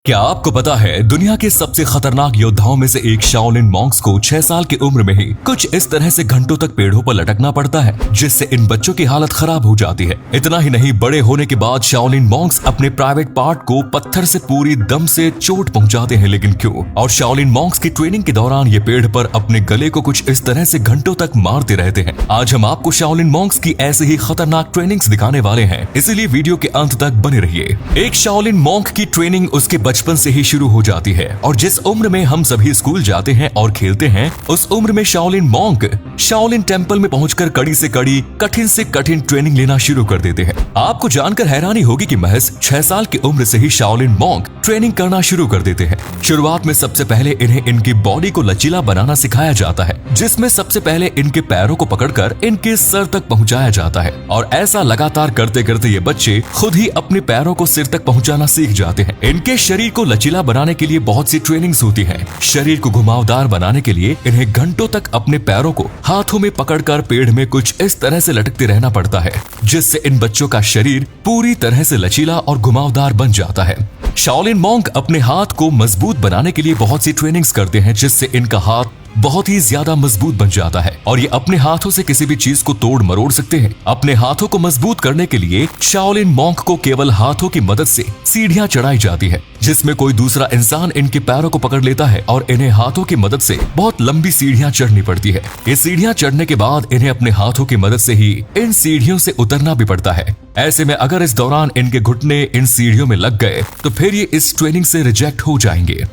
क्या आपको पता है दुनिया के सबसे खतरनाक योद्धाओं में से एक शाओलिन मॉन्क्स को 6 साल की उम्र में ही कुछ इस तरह से घंटों तक पेड़ों पर लटकना पड़ता है, जिससे इन बच्चों की हालत खराब हो जाती है। इतना ही नहीं, बड़े होने के बाद शाओलिन मॉन्क्स अपने प्राइवेट पार्ट को पत्थर से पूरी दम से चोट पहुंचाते हैं। लेकिन क्यों? और शाओलिन मॉन्क्स की ट्रेनिंग के दौरान ये पेड़ पर अपने गले को कुछ इस तरह से घंटों तक मारते रहते हैं। आज हम आपको शाओलिन मॉन्क्स की ऐसे ही खतरनाक ट्रेनिंग्स दिखाने वाले हैं, इसीलिए वीडियो के अंत तक बने रहिए। एक शाओलिन मॉन्क की ट्रेनिंग उसके बचपन से ही शुरू हो जाती है और जिस उम्र में हम सभी स्कूल जाते हैं और खेलते हैं, उस उम्र में शाओलिन मॉन्क शाओलिन टेम्पल में पहुंचकर कड़ी से कड़ी, कठिन से कठिन ट्रेनिंग लेना शुरू कर देते हैं। आपको जानकर हैरानी होगी कि महज 6 साल की उम्र से ही शाओलिन मॉन्क ट्रेनिंग करना शुरू कर देते हैं। शुरुआत में सबसे पहले इन्हें इनकी बॉडी को लचीला बनाना सिखाया जाता है, जिसमें सबसे पहले इनके पैरों को पकड़कर इनके सर तक पहुंचाया जाता है और ऐसा लगातार करते करते ये बच्चे खुद ही अपने पैरों को सिर तक पहुंचाना सीख जाते हैं। इनके शरीर को लचीला बनाने के लिए बहुत सी ट्रेनिंग्स होती हैं। शरीर को घुमावदार बनाने के लिए इन्हें घंटों तक अपने पैरों को हाथों में पकड़कर पेड़ में कुछ इस तरह से लटकते रहना पड़ता है, जिससे इन बच्चों का शरीर पूरी तरह से लचीला और घुमावदार बन जाता है। शाओलिन मॉन्क अपने हाथ को मजबूत बनाने के लिए बहुत सी ट्रेनिंग्स करते हैं, जिससे इनका हाथ बहुत ही ज्यादा मजबूत बन जाता है और ये अपने हाथों से किसी भी चीज को तोड़ मरोड़ सकते हैं। अपने हाथों को मजबूत करने के लिए शाओलिन मॉन्क को केवल हाथों की मदद से सीढ़ियां चढ़ाई जाती है, जिसमें कोई दूसरा इंसान इनके पैरों को पकड़ लेता है और इन्हें हाथों की मदद से बहुत लंबी सीढ़ियां चढ़नी पड़ती है। ये सीढ़ियां चढ़ने के बाद इन्हें अपने हाथों की मदद से ही इन सीढ़ियों से उतरना भी पड़ता है। ऐसे में अगर इस दौरान इनके घुटने इन सीढ़ियों में लग गए तो फिर ये इस ट्रेनिंग से रिजेक्ट हो जाएंगे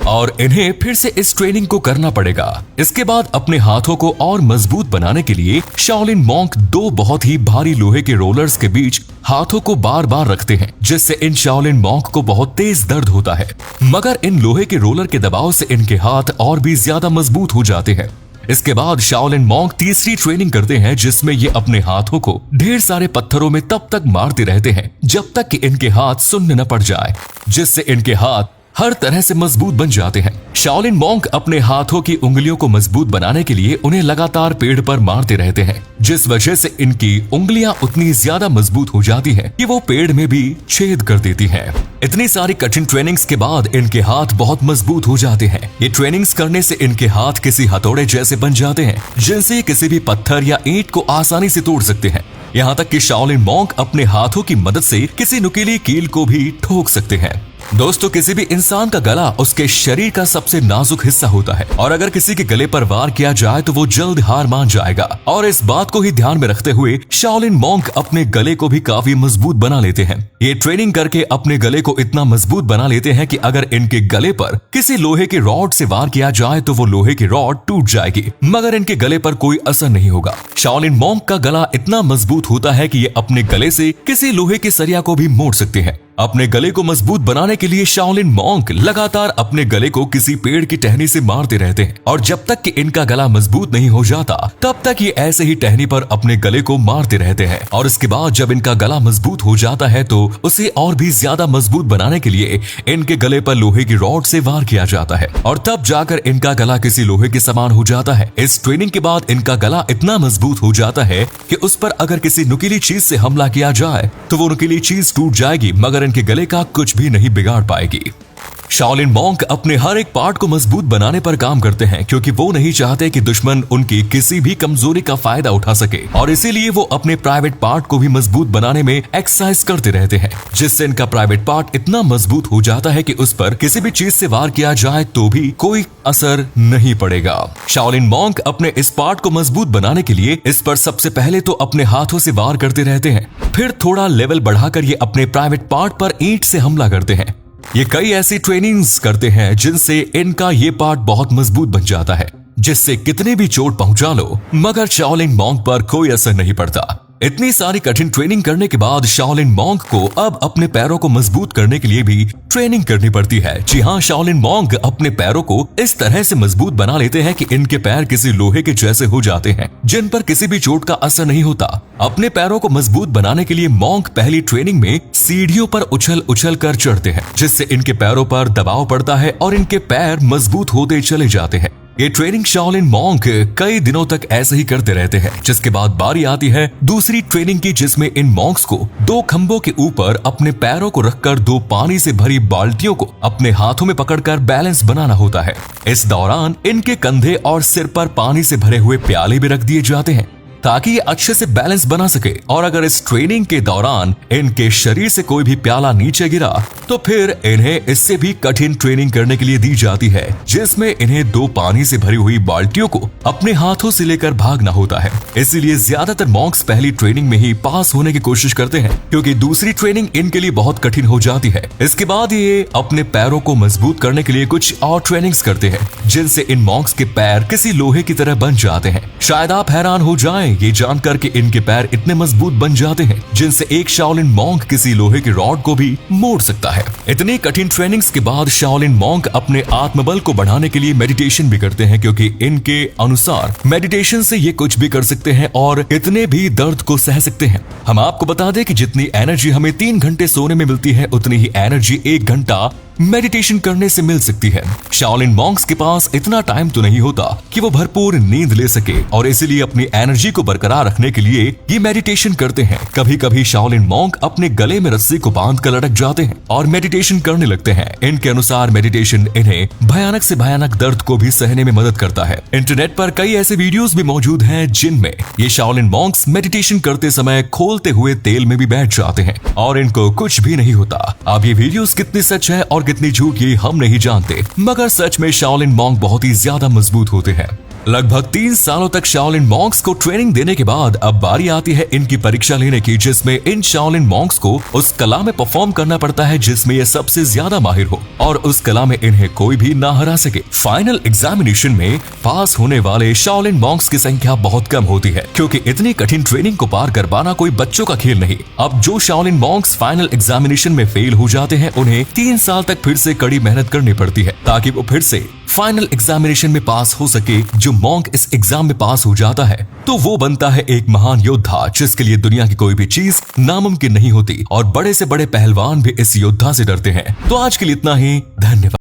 और इन्हें फिर से इस ट्रेनिंग को करना पड़ेगा। इसके बाद अपने हाथों को और मजबूत बनाने के लिए शाओलिन मॉन्क 2 बहुत ही भारी लोहे के रोलर्स के बीच हाथों को बार बार रखते हैं, जिससे इन शाओलिन मॉन्क को बहुत तेज दर्द होता है। मगर इन लोहे के रोलर के दबाव से इनके हाथ और भी ज्यादा मजबूत हो जाते हैं। इसके बाद शाओलिन मॉन्क तीसरी ट्रेनिंग करते हैं, जिसमें ये अपने हाथों को ढेर सारे पत्थरों में तब तक मारते रहते हैं जब तक कि इनके हाथ सुन्न न पड़ जाए, जिससे इनके हाथ हर तरह से मजबूत बन जाते हैं। शाओलिन मॉन्क अपने हाथों की उंगलियों को मजबूत बनाने के लिए उन्हें लगातार पेड़ पर मारते रहते हैं, जिस वजह से इनकी उंगलियां उतनी ज्यादा मजबूत हो जाती हैं कि वो पेड़ में भी छेद कर देती हैं। इतनी सारी कठिन ट्रेनिंग्स के बाद इनके हाथ बहुत मजबूत हो जाते हैं। ये ट्रेनिंग्स करने से इनके हाथ किसी हथौड़े जैसे बन जाते हैं, जिनसे किसी भी पत्थर या ईंट को आसानी से तोड़ सकते हैं। यहाँ तक कि शाओलिन मॉन्क अपने हाथों की मदद से किसी नुकीली कील को भी ठोक सकते हैं। दोस्तों, किसी भी इंसान का गला उसके शरीर का सबसे नाजुक हिस्सा होता है और अगर किसी के गले पर वार किया जाए तो वो जल्द हार मान जाएगा। और इस बात को ही ध्यान में रखते हुए शाओलिन मॉन्क अपने गले को भी काफी मजबूत बना लेते हैं। ये ट्रेनिंग करके अपने गले को इतना मजबूत बना लेते हैं कि अगर इनके गले पर किसी लोहे के रॉड से वार किया जाए तो वो लोहे की रॉड टूट जाएगी, मगर इनके गले पर कोई असर नहीं होगा। शाओलिन मॉन्क का गला इतना मजबूत होता है कि ये अपने गले से किसी लोहे के सरिया को भी मोड़ सकते हैं। अपने गले को मजबूत बनाने के लिए शाओलिन मॉन्क लगातार अपने गले को किसी पेड़ की टहनी से मारते रहते हैं और जब तक कि इनका गला मजबूत नहीं हो जाता तब तक ये ऐसे ही टहनी पर अपने गले को मारते रहते हैं। और इसके बाद जब इनका गला मजबूत हो जाता है तो उसे और भी ज्यादा मजबूत बनाने के लिए इनके गले पर लोहे की रॉड से वार किया जाता है और तब जाकर इनका गला किसी लोहे के समान हो जाता है। इस ट्रेनिंग के बाद इनका गला इतना मजबूत हो जाता है कि उस पर अगर किसी नुकीली चीज से हमला किया जाए तो वो नुकीली चीज टूट जाएगी, मगर इनके गले का कुछ भी नहीं बिगाड़ पाएगी। शाओलिन मॉन्क अपने हर एक पार्ट को मजबूत बनाने पर काम करते हैं, क्योंकि वो नहीं चाहते कि दुश्मन उनकी किसी भी कमजोरी का फायदा उठा सके और इसीलिए वो अपने प्राइवेट पार्ट को भी मजबूत बनाने में एक्सरसाइज करते रहते हैं, जिससे इनका प्राइवेट पार्ट इतना मजबूत हो जाता है कि उस पर किसी भी चीज से वार किया जाए तो भी कोई असर नहीं पड़ेगा। शाओलिन मॉन्क अपने इस पार्ट को मजबूत बनाने के लिए इस पर सबसे पहले तो अपने हाथों से वार करते रहते हैं, फिर थोड़ा लेवल बढ़ाकर ये अपने प्राइवेट पार्ट पर ईंट से हमला करते हैं। ये कई ऐसी ट्रेनिंग्स करते हैं जिनसे इनका ये पार्ट बहुत मजबूत बन जाता है, जिससे कितनी भी चोट पहुंचा लो मगर शाओलिन मॉन्क पर कोई असर नहीं पड़ता। इतनी सारी कठिन ट्रेनिंग करने के बाद शाओलिन मॉन्क को अब अपने पैरों को मजबूत करने के लिए भी ट्रेनिंग करनी पड़ती है। जी हाँ, शाओलिन मॉन्क अपने पैरों को इस तरह से मजबूत बना लेते हैं कि इनके पैर किसी लोहे के जैसे हो जाते हैं, जिन पर किसी भी चोट का असर नहीं होता। अपने पैरों को मजबूत बनाने के लिए मॉन्क पहली ट्रेनिंग में सीढ़ियों पर उछल उछल कर चढ़ते हैं, जिससे इनके पैरों पर दबाव पड़ता है और इनके पैर मजबूत होते चले जाते हैं। ये ट्रेनिंग शाओलिन मॉन्क कई दिनों तक ऐसे ही करते रहते हैं, जिसके बाद बारी आती है दूसरी ट्रेनिंग की, जिसमें इन मॉन्क्स को 2 खंभों के ऊपर अपने पैरों को रखकर 2 पानी से भरी बाल्टियों को अपने हाथों में पकड़कर बैलेंस बनाना होता है। इस दौरान इनके कंधे और सिर पर पानी से भरे हुए प्याले भी रख दिए जाते हैं ताकि ये अच्छे से बैलेंस बना सके। और अगर इस ट्रेनिंग के दौरान इनके शरीर से कोई भी प्याला नीचे गिरा तो फिर इन्हें इससे भी कठिन ट्रेनिंग करने के लिए दी जाती है, जिसमें इन्हें 2 पानी से भरी हुई बाल्टियों को अपने हाथों से लेकर भागना होता है। इसीलिए ज्यादातर मॉन्क्स पहली ट्रेनिंग में ही पास होने की कोशिश करते हैं, क्योंकि दूसरी ट्रेनिंग इनके लिए बहुत कठिन हो जाती है। इसके बाद ये अपने पैरों को मजबूत करने के लिए कुछ और ट्रेनिंग्स करते हैं, जिनसे इन मॉन्क्स के पैर किसी लोहे की तरह बन जाते हैं। शायद आप हैरान हो जाएं ये जानकर कि इनके पैर इतने मजबूत बन जाते हैं जिनसे एक शाओलिन मॉन्क किसी लोहे की रॉड को भी मोड़ सकता है। इतनी कठिन ट्रेनिंग्स के बाद शाओलिन मॉन्क अपने आत्मबल को बढ़ाने के लिए मेडिटेशन भी करते हैं, क्योंकि इनके अनुसार मेडिटेशन से ये कुछ भी कर सकते हैं और इतने भी दर्द को सह सकते हैं। हम आपको बता दें कि जितनी एनर्जी हमें 3 घंटे सोने में मिलती है, उतनी ही एनर्जी 1 घंटा मेडिटेशन करने से मिल सकती है। शाओलिन मॉन्क्स के पास इतना टाइम तो नहीं होता कि वो भरपूर नींद ले सके, और इसीलिए अपनी एनर्जी को बरकरार रखने के लिए ये मेडिटेशन करते हैं। कभी कभी शाओलिन मॉन्क अपने गले में रस्सी को बांध कर लटक जाते हैं और मेडिटेशन करने लगते हैं। इनके अनुसार मेडिटेशन इन्हें भयानक से भयानक दर्द को भी सहने में मदद करता है। इंटरनेट पर कई ऐसे वीडियोस भी मौजूद हैं जिनमें ये शाओलिन मॉन्क्स मेडिटेशन करते समय खोलते हुए तेल में भी बैठ जाते हैं और इनको कुछ भी नहीं होता। अब ये वीडियोस कितनी सच है और कितनी झूठ ये हम नहीं जानते, मगर सच में शाओलिन मॉन्क बहुत ही ज्यादा मजबूत होते हैं। लगभग 3 सालों तक शाओलिन मॉन्क्स को ट्रेनिंग देने के बाद अब बारी आती है इनकी परीक्षा लेने की, जिसमें इन शाओलिन मॉन्क्स को उस कला में परफॉर्म करना पड़ता है जिसमें ये सबसे ज्यादा माहिर हो और उस कला में इन्हें कोई भी ना हरा सके। फाइनल एग्जामिनेशन में पास होने वाले शाओलिन मॉन्क्स की संख्या बहुत कम होती है, क्योंकि इतनी कठिन ट्रेनिंग को पार कर पाना कोई बच्चों का खेल नहीं। अब जो शाओलिन मॉन्क्स फाइनल एग्जामिनेशन में फेल हो जाते हैं, उन्हें 3 साल तक फिर से कड़ी मेहनत करनी पड़ती है ताकि वो फिर से फाइनल एग्जामिनेशन में पास हो सके। जो मॉन्क इस एग्जाम में पास हो जाता है तो वो बनता है एक महान योद्धा, जिसके लिए दुनिया की कोई भी चीज नामुमकिन नहीं होती, और बड़े से बड़े पहलवान भी इस योद्धा से डरते हैं। तो आज के लिए इतना ही, धन्यवाद।